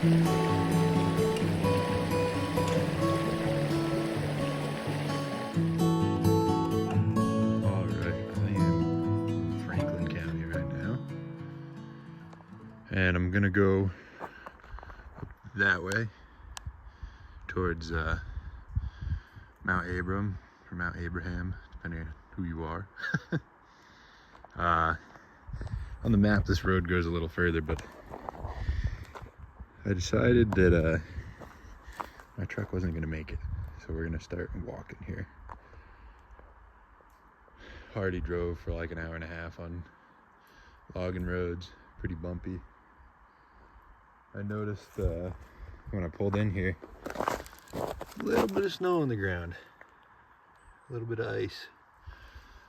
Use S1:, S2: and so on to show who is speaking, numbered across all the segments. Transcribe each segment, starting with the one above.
S1: And I'm gonna go that way towards Mount Abram or Mount Abraham, depending on who you are. On the map, this road goes a little further, but I decided that my truck wasn't gonna make it, so we're gonna start walking here. Already drove for like an hour and a half on logging roads, pretty bumpy. I noticed when I pulled in here, a little bit of snow on the ground, a little bit of ice.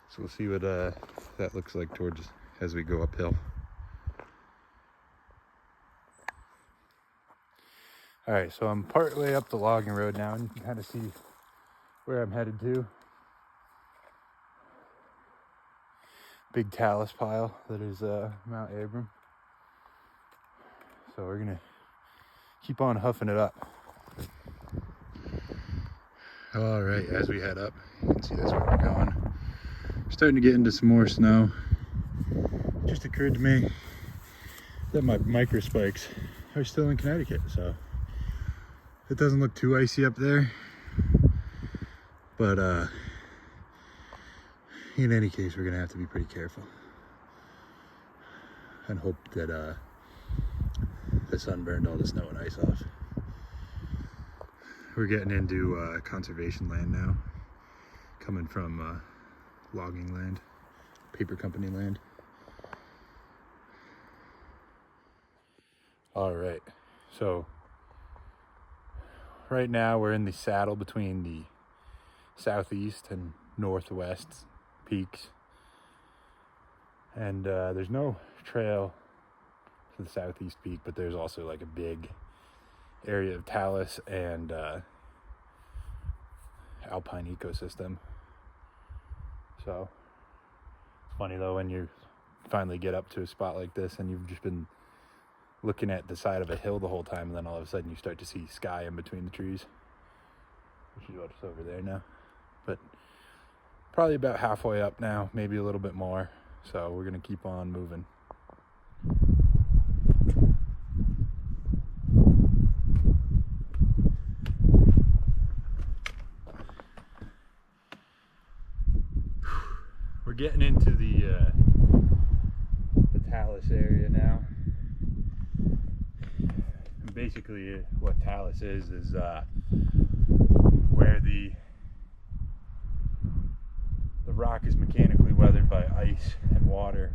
S1: So we'll see what that looks like towards as we go uphill. All right, so I'm part way up the logging road now, and you can kind of see where I'm headed to. Big talus pile that is Mount Abram. So we're gonna keep on huffing it up. All right, as we head up, you can see that's where we're going. We're starting to get into some more snow. It just occurred to me that my micro spikes are still in Connecticut, so it doesn't look too icy up there. But in any case, we're gonna have to be pretty careful and hope that the sun burned all the snow and ice off. We're getting into conservation land now, coming from logging land, paper company land. All right, so right now we're in the saddle between the southeast and northwest peaks, and there's no trail to the southeast peak, but there's also like a big area of talus and alpine ecosystem. So it's funny though when you finally get up to a spot like this and you've just been looking at the side of a hill the whole time, and then all of a sudden you start to see sky in between the trees, which is what's over there now. But probably about halfway up now, maybe a little bit more, so we're gonna keep on moving. We're getting into the talus area now. And basically what talus is where the rock is mechanically weathered by ice and water,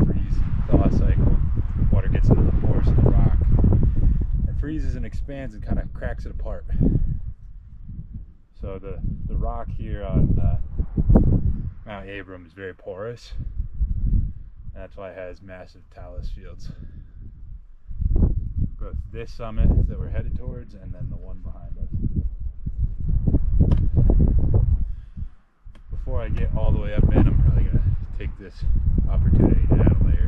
S1: freeze, thaw cycle. Water gets into the pores of the rock and freezes and expands and kind of cracks it apart. So the rock here on Mount Abram is very porous, and that's why it has massive talus fields. Both this summit that we're headed towards and then the one behind us. Before I get all the way up in, I'm probably going to take this opportunity to add a layer.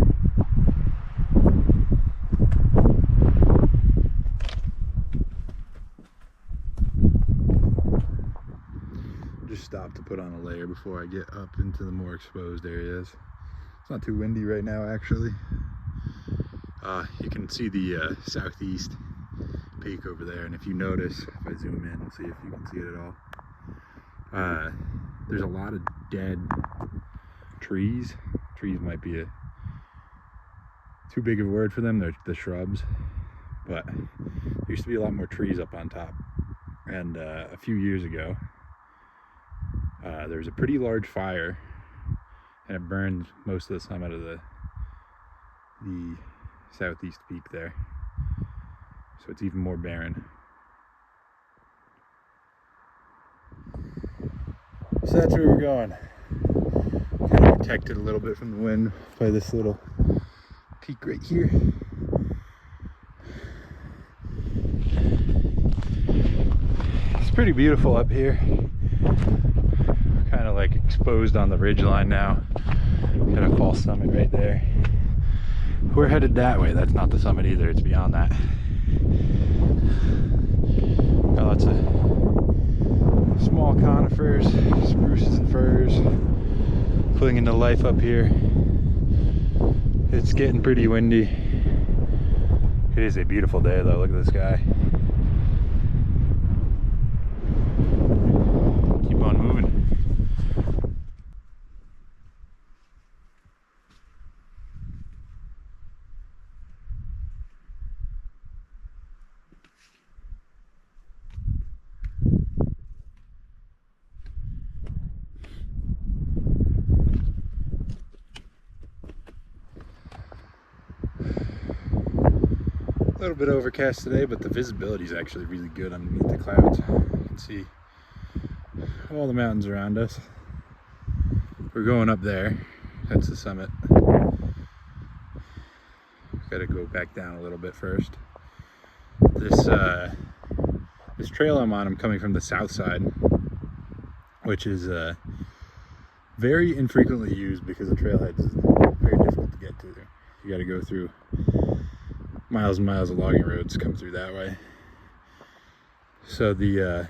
S1: Just stop to put on a layer before I get up into the more exposed areas. It's not too windy right now, actually. You can see the southeast peak over there, and if you notice, if I zoom in, we'll see if you can see it at all. There's a lot of dead trees. Trees might be too big of a word for them. They're the shrubs, but there used to be a lot more trees up on top. And a few years ago, there was a pretty large fire, and it burned most of the summit of the southeast peak there. So it's even more barren. So that's where we're going. Kind of protected a little bit from the wind by this little peak right here. It's pretty beautiful up here. Kind of like exposed on the ridgeline now. Got a false summit right there. We're headed that way. That's not the summit either. It's beyond that. Got lots of small conifers, spruces and firs clinging to life up here. It's getting pretty windy. It is a beautiful day though, look at the sky. Keep on moving. A little bit overcast today, but the visibility is actually really good underneath the clouds. You can see all the mountains around us. We're going up there. That's the summit. Got to go back down a little bit first. This trail I'm on, I'm coming from the south side, which is very infrequently used because the trailhead is very difficult to get to. You got to go through miles and miles of logging roads, come through that way. So the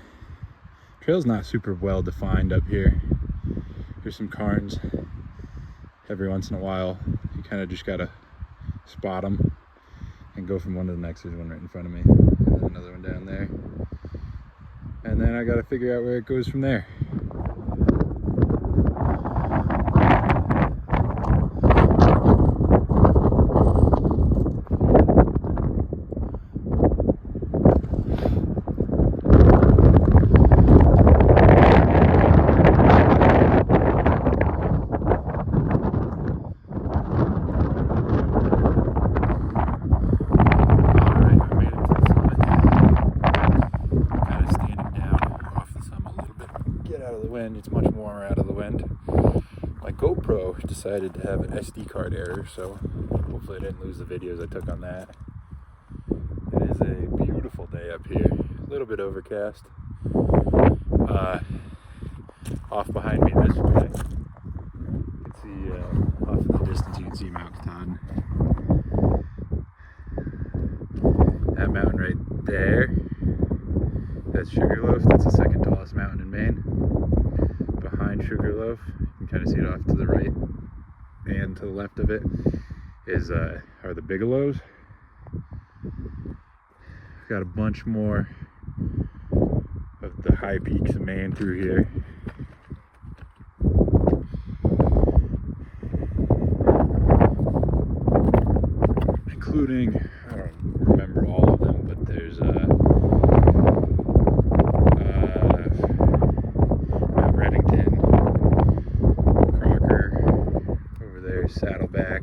S1: trail's not super well defined up here. There's some cairns every once in a while. You kind of just gotta spot them and go from one to the next. There's one right in front of me, and then another one down there, and then I gotta figure out where it goes from there. It's much warmer out of the wind. My GoPro decided to have an SD card error, so hopefully I didn't lose the videos I took on that. It is a beautiful day up here. A little bit overcast. Off behind me this way, you can see off in the distance you can see Mount Katahdin. That mountain right there, that's Sugarloaf. That's the second tallest mountain in Maine. Behind Sugarloaf, you can kind of see it off to the right and to the left of it are the Bigelows. We've got a bunch more of the high peaks of Maine through here. Including, I don't remember all of them, but there's Saddleback.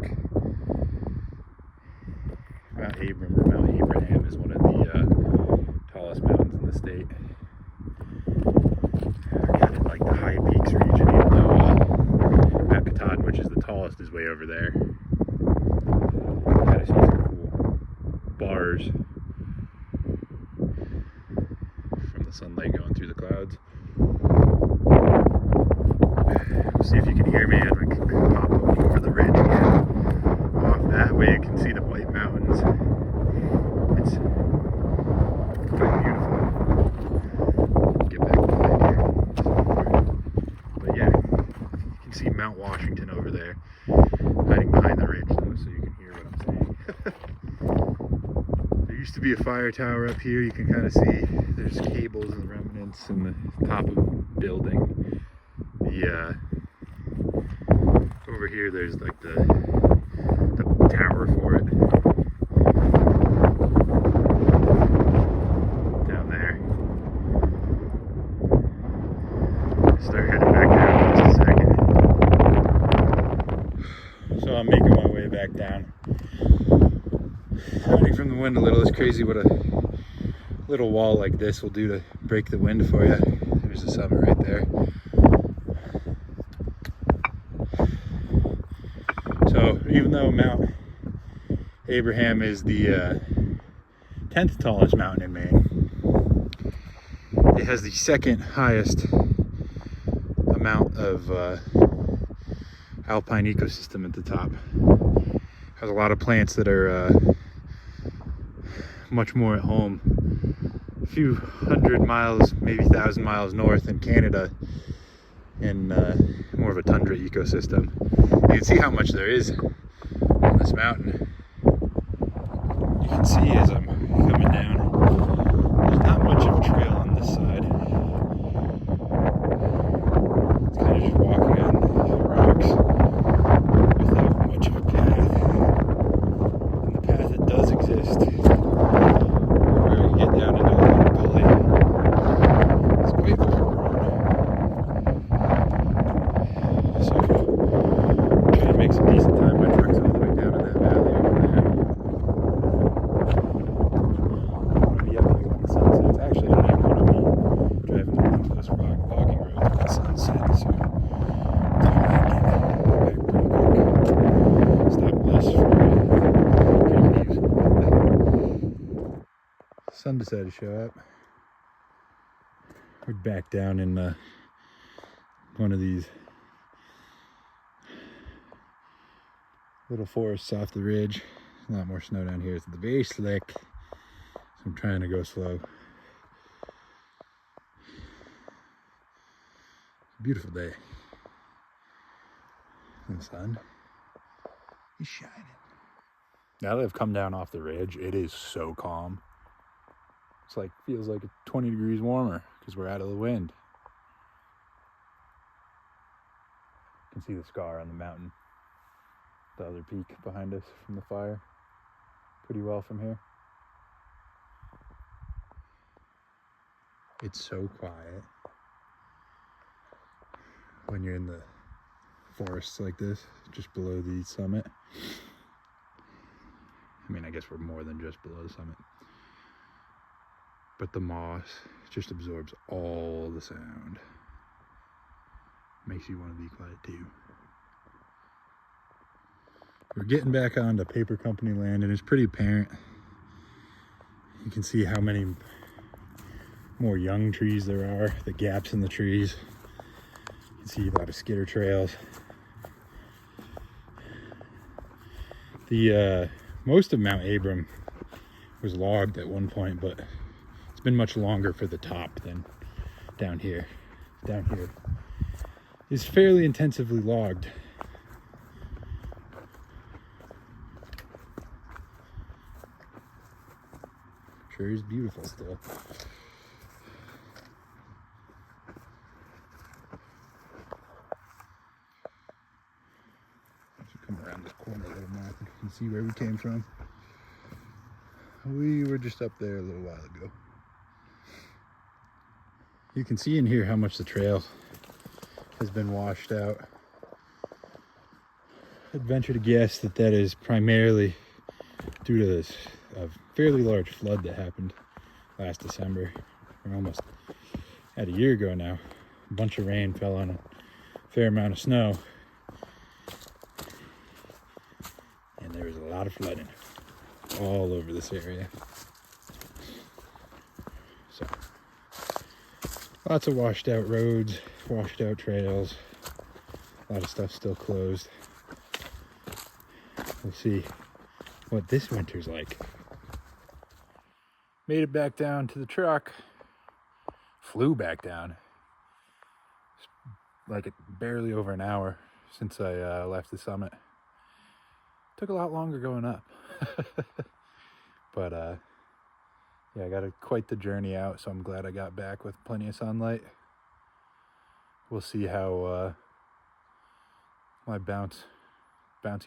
S1: Mount Abram or Mount Abraham is one of the tallest mountains in the state. Kind of like the high peaks region, even though Mount Katahdin, which is the tallest, is way over there. Kind of see some cool bars from the sunlight going through the clouds. We'll see if you can hear me as we pop over the ridge again. Off that way you can see the White Mountains. It's quite beautiful. Get back behind here. But yeah, you can see Mount Washington over there, hiding behind the ridge though, so you can hear what I'm saying. There used to be a fire tower up here. You can kind of see there's cables and remnants in the top of the building. Over here there's like the tower for it. Down there. Start heading back down in just a second. So I'm making my way back down. Hiding from the wind a little. It's crazy what a little wall like this will do to break the wind for you. There's the summit right there. So even though Mount Abraham is the 10th tallest mountain in Maine, it has the second highest amount of alpine ecosystem at the top. It has a lot of plants that are much more at home. A few hundred miles, maybe 1,000 miles north in Canada, in more of a tundra ecosystem. You can see how much there is on this mountain. You can see as I'm coming down, there's not much of a trail on this side. It's kind of just walking on rocks without much of a path. And the path that does exist, where you get down into a little gully, it's quite overgrown. So, I'm trying to make some decent time. My truck's all the way down in that valley over there. I want to be up here when the sun sets. Actually, I don't even want to be driving along those logging roads when the sun sets. So, stop this for green leaves. Sun decided to show up. We're back down in one of these little forests off the ridge. A lot more snow down here. It's very slick, so I'm trying to go slow. Beautiful day. The sun is shining. Now that I've come down off the ridge, it is so calm. It's like, feels like 20 degrees warmer because we're out of the wind. You can see the scar on the mountain, the other peak behind us from the fire, pretty well from here. It's so quiet when you're in the forests like this, just below the summit. I mean, I guess we're more than just below the summit. But the moss just absorbs all the sound. Makes you want to be quiet too. We're getting back onto paper company land, and it's pretty apparent. You can see how many more young trees there are, the gaps in the trees. You can see a lot of skidder trails. The most of Mount Abram was logged at one point, but it's been much longer for the top than down here. Down here is fairly intensively logged. Sure is beautiful still. Come around this corner a little more. You can see where we came from. We were just up there a little while ago. You can see in here how much the trail has been washed out. I'd venture to guess that that is primarily due to this fairly large flood that happened last December. We're almost at a year ago now. A bunch of rain fell on a fair amount of snow. And there was a lot of flooding all over this area. So, lots of washed out roads, washed out trails. A lot of stuff still closed. We'll see what this winter's like. Made it back down to the truck. Flew back down. It's like barely over an hour since I left the summit. Took a lot longer going up. But yeah, I got quite the journey out, so I'm glad I got back with plenty of sunlight. We'll see how my bouncy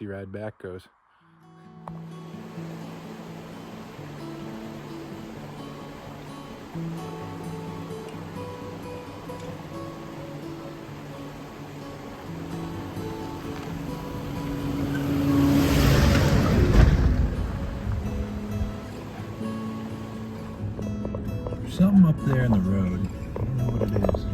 S1: ride back goes. There's something up there in the road. I don't know what it is.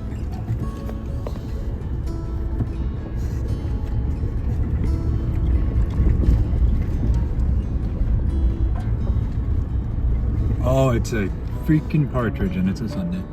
S1: Oh, it's a freaking partridge, and it's a Sunday.